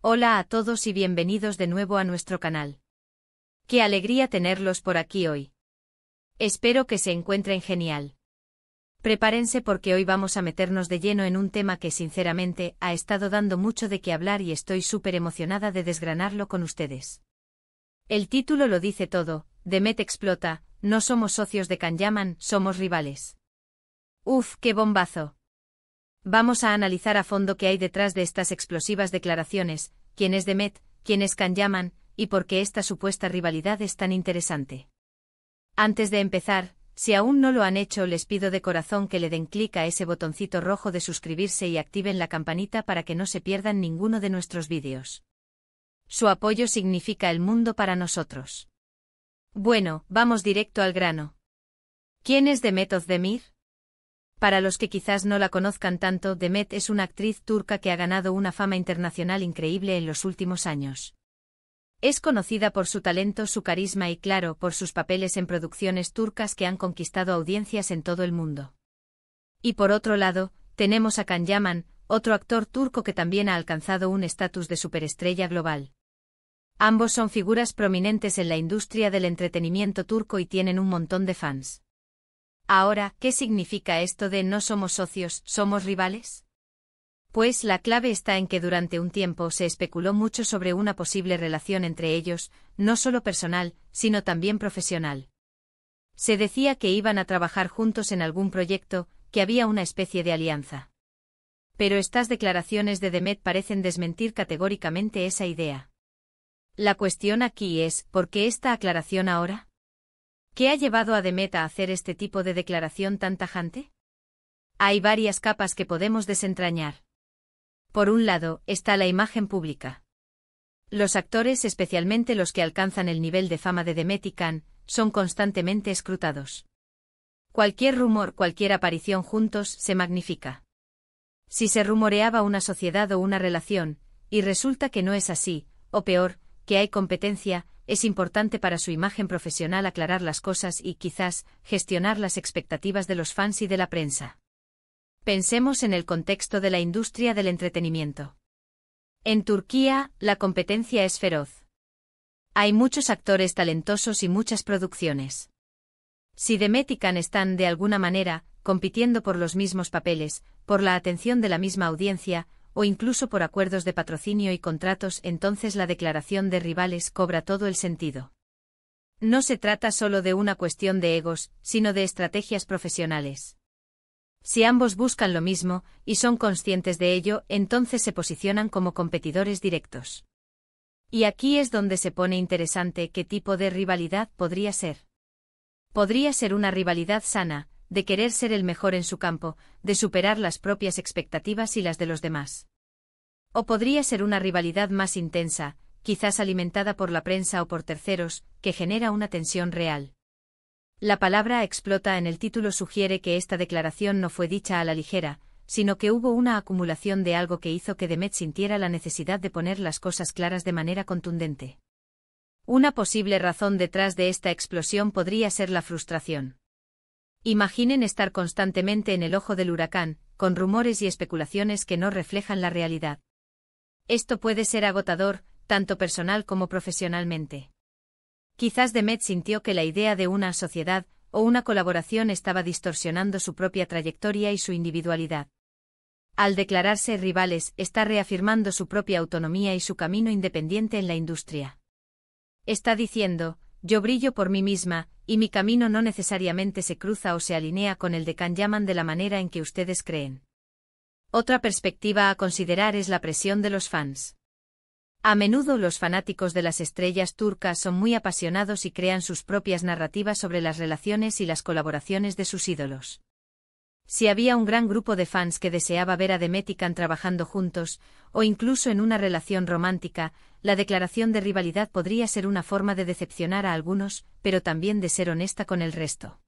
Hola a todos y bienvenidos de nuevo a nuestro canal. Qué alegría tenerlos por aquí hoy. Espero que se encuentren genial. Prepárense porque hoy vamos a meternos de lleno en un tema que sinceramente ha estado dando mucho de qué hablar y estoy súper emocionada de desgranarlo con ustedes. El título lo dice todo: Demet explota, no somos socios de Can-Yaman, somos rivales. ¡Uf, qué bombazo! Vamos a analizar a fondo qué hay detrás de estas explosivas declaraciones, quién es Demet, quién es Can-Yaman, y por qué esta supuesta rivalidad es tan interesante. Antes de empezar, si aún no lo han hecho, les pido de corazón que le den clic a ese botoncito rojo de suscribirse y activen la campanita para que no se pierdan ninguno de nuestros vídeos. Su apoyo significa el mundo para nosotros. Bueno, vamos directo al grano. ¿Quién es Demet Özdemir? Para los que quizás no la conozcan tanto, Demet es una actriz turca que ha ganado una fama internacional increíble en los últimos años. Es conocida por su talento, su carisma y, claro, por sus papeles en producciones turcas que han conquistado audiencias en todo el mundo. Y por otro lado, tenemos a Can-Yaman, otro actor turco que también ha alcanzado un estatus de superestrella global. Ambos son figuras prominentes en la industria del entretenimiento turco y tienen un montón de fans. Ahora, ¿qué significa esto de no somos socios, somos rivales? Pues la clave está en que durante un tiempo se especuló mucho sobre una posible relación entre ellos, no solo personal, sino también profesional. Se decía que iban a trabajar juntos en algún proyecto, que había una especie de alianza. Pero estas declaraciones de Demet parecen desmentir categóricamente esa idea. La cuestión aquí es, ¿por qué esta aclaración ahora? ¿Qué ha llevado a Demet a hacer este tipo de declaración tan tajante? Hay varias capas que podemos desentrañar. Por un lado, está la imagen pública. Los actores, especialmente los que alcanzan el nivel de fama de Demet y Can, son constantemente escrutados. Cualquier rumor, cualquier aparición juntos, se magnifica. Si se rumoreaba una sociedad o una relación, y resulta que no es así, o peor, que hay competencia, es importante para su imagen profesional aclarar las cosas y, quizás, gestionar las expectativas de los fans y de la prensa. Pensemos en el contexto de la industria del entretenimiento. En Turquía, la competencia es feroz. Hay muchos actores talentosos y muchas producciones. Si Demet y Can están, de alguna manera, compitiendo por los mismos papeles, por la atención de la misma audiencia, o incluso por acuerdos de patrocinio y contratos, entonces la declaración de rivales cobra todo el sentido. No se trata solo de una cuestión de egos, sino de estrategias profesionales. Si ambos buscan lo mismo, y son conscientes de ello, entonces se posicionan como competidores directos. Y aquí es donde se pone interesante qué tipo de rivalidad podría ser. Podría ser una rivalidad sana, de querer ser el mejor en su campo, de superar las propias expectativas y las de los demás. O podría ser una rivalidad más intensa, quizás alimentada por la prensa o por terceros, que genera una tensión real. La palabra explota en el título sugiere que esta declaración no fue dicha a la ligera, sino que hubo una acumulación de algo que hizo que Demet sintiera la necesidad de poner las cosas claras de manera contundente. Una posible razón detrás de esta explosión podría ser la frustración. Imaginen estar constantemente en el ojo del huracán, con rumores y especulaciones que no reflejan la realidad. Esto puede ser agotador, tanto personal como profesionalmente. Quizás Demet sintió que la idea de una sociedad o una colaboración estaba distorsionando su propia trayectoria y su individualidad. Al declararse rivales, está reafirmando su propia autonomía y su camino independiente en la industria. Está diciendo: yo brillo por mí misma, y mi camino no necesariamente se cruza o se alinea con el de Can-Yaman de la manera en que ustedes creen. Otra perspectiva a considerar es la presión de los fans. A menudo los fanáticos de las estrellas turcas son muy apasionados y crean sus propias narrativas sobre las relaciones y las colaboraciones de sus ídolos. Si había un gran grupo de fans que deseaba ver a Demet y Can trabajando juntos, o incluso en una relación romántica, la declaración de rivalidad podría ser una forma de decepcionar a algunos, pero también de ser honesta con el resto.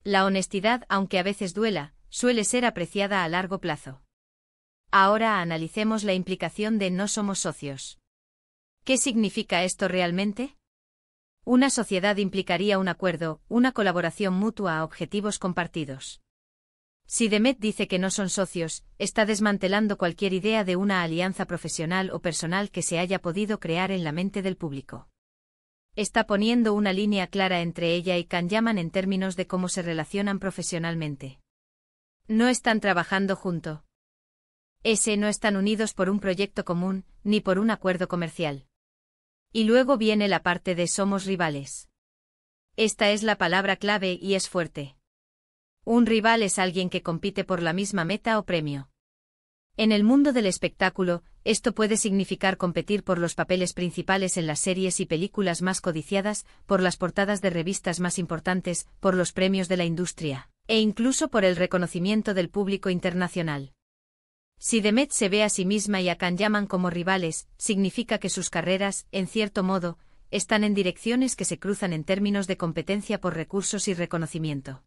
La honestidad, aunque a veces duela, suele ser apreciada a largo plazo. Ahora analicemos la implicación de no somos socios. ¿Qué significa esto realmente? Una sociedad implicaría un acuerdo, una colaboración mutua a objetivos compartidos. Si Demet dice que no son socios, está desmantelando cualquier idea de una alianza profesional o personal que se haya podido crear en la mente del público. Está poniendo una línea clara entre ella y Can Yaman en términos de cómo se relacionan profesionalmente. No están trabajando juntos. No están unidos por un proyecto común, ni por un acuerdo comercial. Y luego viene la parte de somos rivales. Esta es la palabra clave y es fuerte. Un rival es alguien que compite por la misma meta o premio. En el mundo del espectáculo, esto puede significar competir por los papeles principales en las series y películas más codiciadas, por las portadas de revistas más importantes, por los premios de la industria, e incluso por el reconocimiento del público internacional. Si Demet se ve a sí misma y a Can Yaman como rivales, significa que sus carreras, en cierto modo, están en direcciones que se cruzan en términos de competencia por recursos y reconocimiento.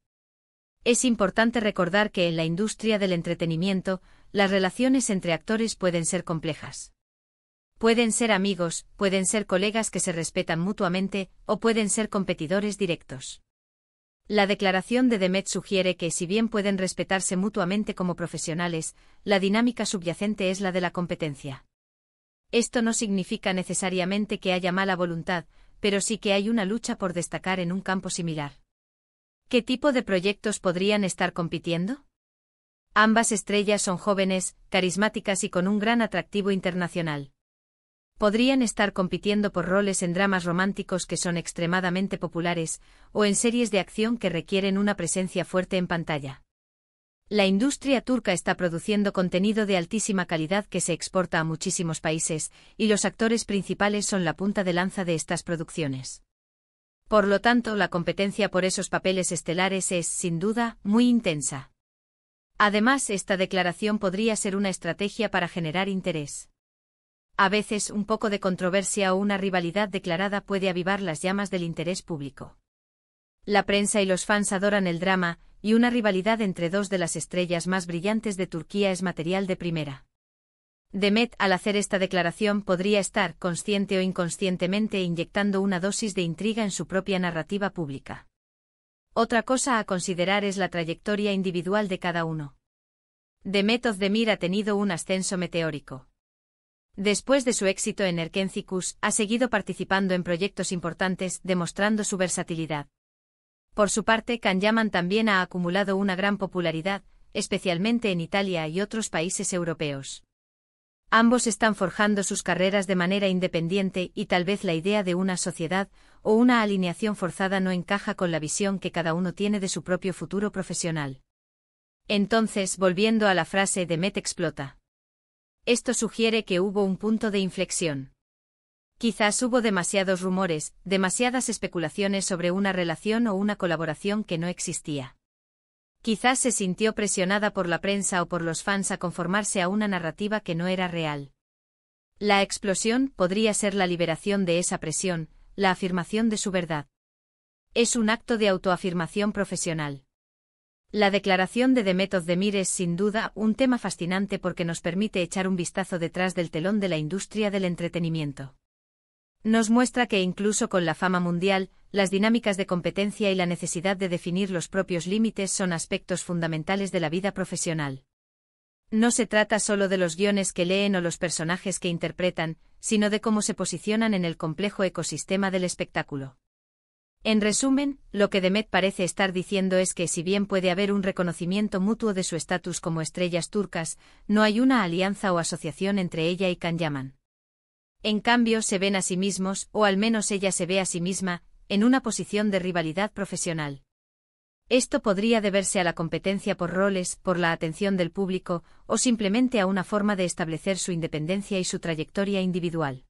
Es importante recordar que en la industria del entretenimiento, las relaciones entre actores pueden ser complejas. Pueden ser amigos, pueden ser colegas que se respetan mutuamente, o pueden ser competidores directos. La declaración de Demet sugiere que, si bien pueden respetarse mutuamente como profesionales, la dinámica subyacente es la de la competencia. Esto no significa necesariamente que haya mala voluntad, pero sí que hay una lucha por destacar en un campo similar. ¿Qué tipo de proyectos podrían estar compitiendo? Ambas estrellas son jóvenes, carismáticas y con un gran atractivo internacional. Podrían estar compitiendo por roles en dramas románticos que son extremadamente populares, o en series de acción que requieren una presencia fuerte en pantalla. La industria turca está produciendo contenido de altísima calidad que se exporta a muchísimos países, y los actores principales son la punta de lanza de estas producciones. Por lo tanto, la competencia por esos papeles estelares es, sin duda, muy intensa. Además, esta declaración podría ser una estrategia para generar interés. A veces, un poco de controversia o una rivalidad declarada puede avivar las llamas del interés público. La prensa y los fans adoran el drama, y una rivalidad entre dos de las estrellas más brillantes de Turquía es material de primera. Demet, al hacer esta declaración, podría estar, consciente o inconscientemente, inyectando una dosis de intriga en su propia narrativa pública. Otra cosa a considerar es la trayectoria individual de cada uno. Demet Özdemir ha tenido un ascenso meteórico. Después de su éxito en Erkencikus, ha seguido participando en proyectos importantes, demostrando su versatilidad. Por su parte, Can Yaman también ha acumulado una gran popularidad, especialmente en Italia y otros países europeos. Ambos están forjando sus carreras de manera independiente y tal vez la idea de una sociedad o una alineación forzada no encaja con la visión que cada uno tiene de su propio futuro profesional. Entonces, volviendo a la frase Demet explota. Esto sugiere que hubo un punto de inflexión. Quizás hubo demasiados rumores, demasiadas especulaciones sobre una relación o una colaboración que no existía. Quizás se sintió presionada por la prensa o por los fans a conformarse a una narrativa que no era real. La explosión podría ser la liberación de esa presión, la afirmación de su verdad. Es un acto de autoafirmación profesional. La declaración de Demet Özdemir es sin duda un tema fascinante porque nos permite echar un vistazo detrás del telón de la industria del entretenimiento. Nos muestra que incluso con la fama mundial, las dinámicas de competencia y la necesidad de definir los propios límites son aspectos fundamentales de la vida profesional. No se trata solo de los guiones que leen o los personajes que interpretan, sino de cómo se posicionan en el complejo ecosistema del espectáculo. En resumen, lo que Demet parece estar diciendo es que si bien puede haber un reconocimiento mutuo de su estatus como estrellas turcas, no hay una alianza o asociación entre ella y Can Yaman. En cambio, se ven a sí mismos, o al menos ella se ve a sí misma, en una posición de rivalidad profesional. Esto podría deberse a la competencia por roles, por la atención del público, o simplemente a una forma de establecer su independencia y su trayectoria individual.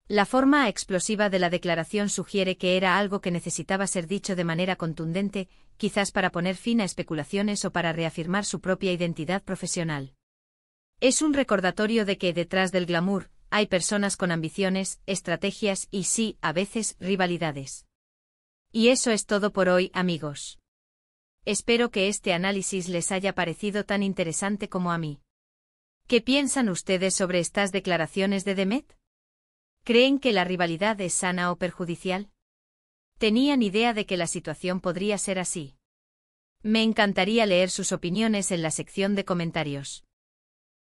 La forma explosiva de la declaración sugiere que era algo que necesitaba ser dicho de manera contundente, quizás para poner fin a especulaciones o para reafirmar su propia identidad profesional. Es un recordatorio de que detrás del glamour, hay personas con ambiciones, estrategias y sí, a veces, rivalidades. Y eso es todo por hoy, amigos. Espero que este análisis les haya parecido tan interesante como a mí. ¿Qué piensan ustedes sobre estas declaraciones de Demet? ¿Creen que la rivalidad es sana o perjudicial? ¿Tenían idea de que la situación podría ser así? Me encantaría leer sus opiniones en la sección de comentarios.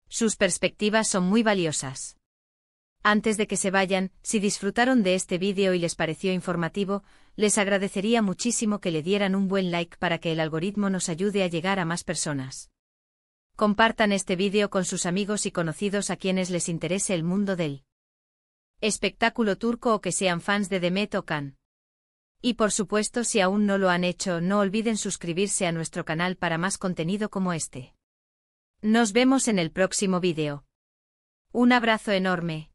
Sus perspectivas son muy valiosas. Antes de que se vayan, si disfrutaron de este vídeo y les pareció informativo, les agradecería muchísimo que le dieran un buen like para que el algoritmo nos ayude a llegar a más personas. Compartan este vídeo con sus amigos y conocidos a quienes les interese el mundo del espectáculo turco o que sean fans de Demet Okan. Y por supuesto, si aún no lo han hecho, no olviden suscribirse a nuestro canal para más contenido como este. Nos vemos en el próximo vídeo. Un abrazo enorme.